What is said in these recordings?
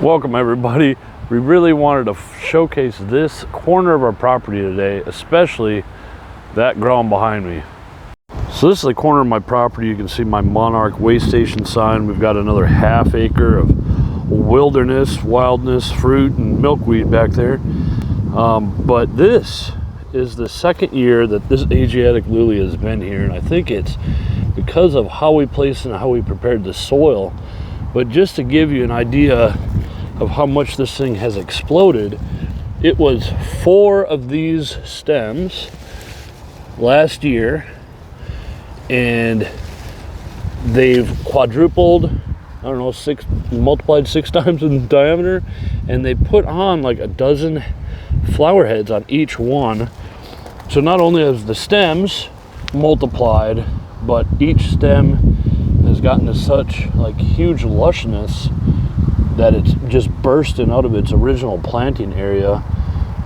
Welcome everybody. We really wanted to showcase this corner of our property today, especially that ground behind me. So this is the corner of my property. You can see my Monarch Waystation sign. We've got another half acre of wilderness, wildness, fruit, and milkweed back there. But this is the second year that this Asiatic lily has been here, and I think it's because of how we placed and how we prepared the soil. But just to give you an idea of how much this thing has exploded, it was 4 of these stems last year, and they've quadrupled, I don't know, multiplied 6 times in diameter, and they put on like a dozen flower heads on each one. So not only has the stems multiplied, but each stem has gotten to such like huge lushness that it's just bursting out of its original planting area.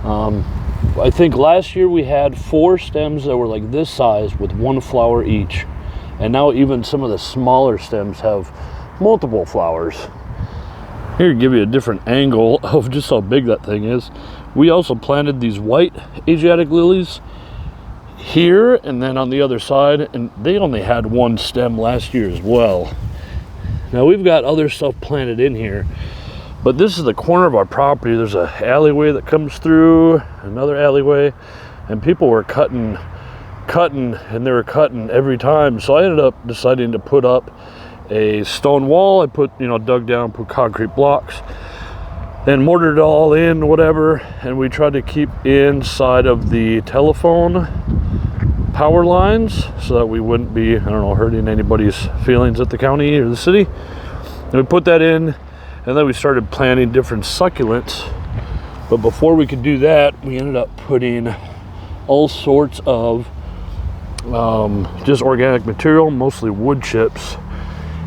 I think last year we had 4 stems that were like this size with 1 flower each, and now even some of the smaller stems have multiple flowers. Here to give you a different angle of just how big that thing is. We also planted these white Asiatic lilies here and then on the other side, and they only had 1 stem last year as well. Now we've got other stuff planted in here, but this is the corner of our property. There's a alleyway that comes through, another alleyway, and people were cutting, and they were cutting every time. So I ended up deciding to put up a stone wall. I put, dug down, put concrete blocks, and mortared it all in, whatever, and we tried to keep inside of the telephone power lines so that we wouldn't be, hurting anybody's feelings at the county or the city. And we put that in, and then we started planting different succulents. But before we could do that, we ended up putting all sorts of just organic material, mostly wood chips,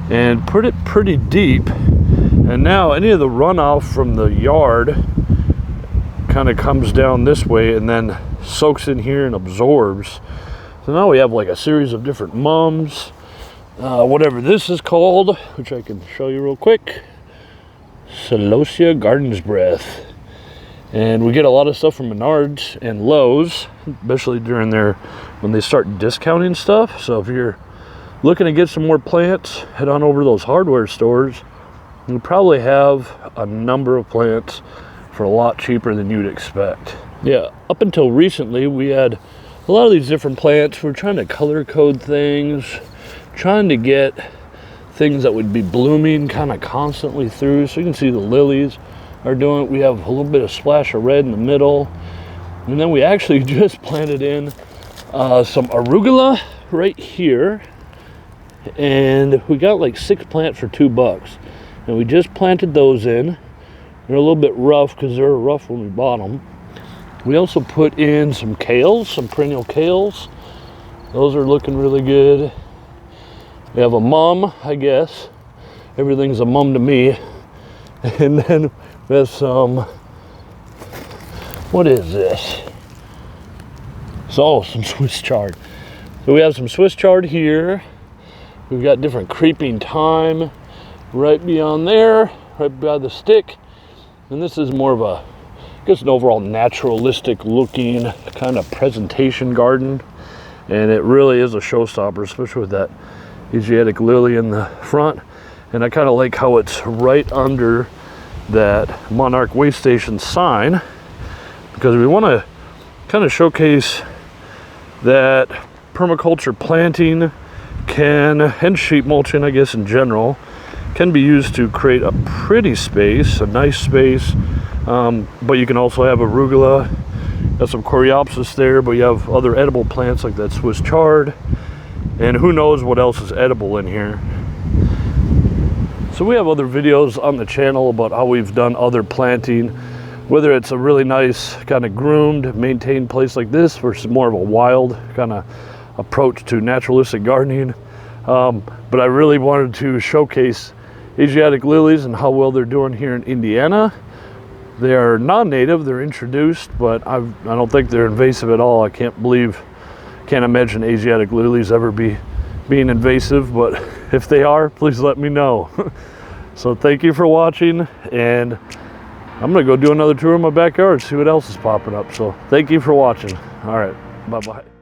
and put it pretty deep. And now any of the runoff from the yard kind of comes down this way and then soaks in here and absorbs. So now we have like a series of different mums, whatever this is called, which I can show you real quick. Celosia Garden's Breath. And we get a lot of stuff from Menards and Lowe's, especially during when they start discounting stuff. So if you're looking to get some more plants, head on over to those hardware stores. You probably have a number of plants for a lot cheaper than you'd expect. Yeah, up until recently, we had a lot of these different plants. We're trying to color code things, trying to get things that would be blooming kind of constantly through. So you can see the lilies are doing it. We have a little bit of splash of red in the middle. And then we actually just planted in some arugula right here. And we got like 6 plants for $2. And we just planted those in. They're a little bit rough because they were rough when we bought them. We also put in some kales, some perennial kales. Those are looking really good. We have a mum, I guess. Everything's a mum to me. And then we have some, what is this? So, some Swiss chard. So we have some Swiss chard here. We've got different creeping thyme right beyond there, right by the stick. And this is more of an overall naturalistic looking kind of presentation garden. And it really is a showstopper, especially with that Asiatic lily in the front. And I kind of like how it's right under that Monarch Waystation sign, because we want to kind of showcase that permaculture planting and sheep mulching, I guess, in general, can be used to create a pretty space, a nice space. But you can also have arugula, got some coreopsis there, but you have other edible plants like that Swiss chard, and who knows what else is edible in here. So we have other videos on the channel about how we've done other planting, whether it's a really nice kind of groomed, maintained place like this versus more of a wild kind of approach to naturalistic gardening. But I really wanted to showcase Asiatic lilies and how well they're doing here in Indiana. They are non-native, they're introduced, but I don't think they're invasive at all. I can't imagine Asiatic lilies ever being invasive, but if they are, please let me know. So thank you for watching, and I'm gonna go do another tour of my backyard, see what else is popping up. So thank you for watching. All right, bye-bye.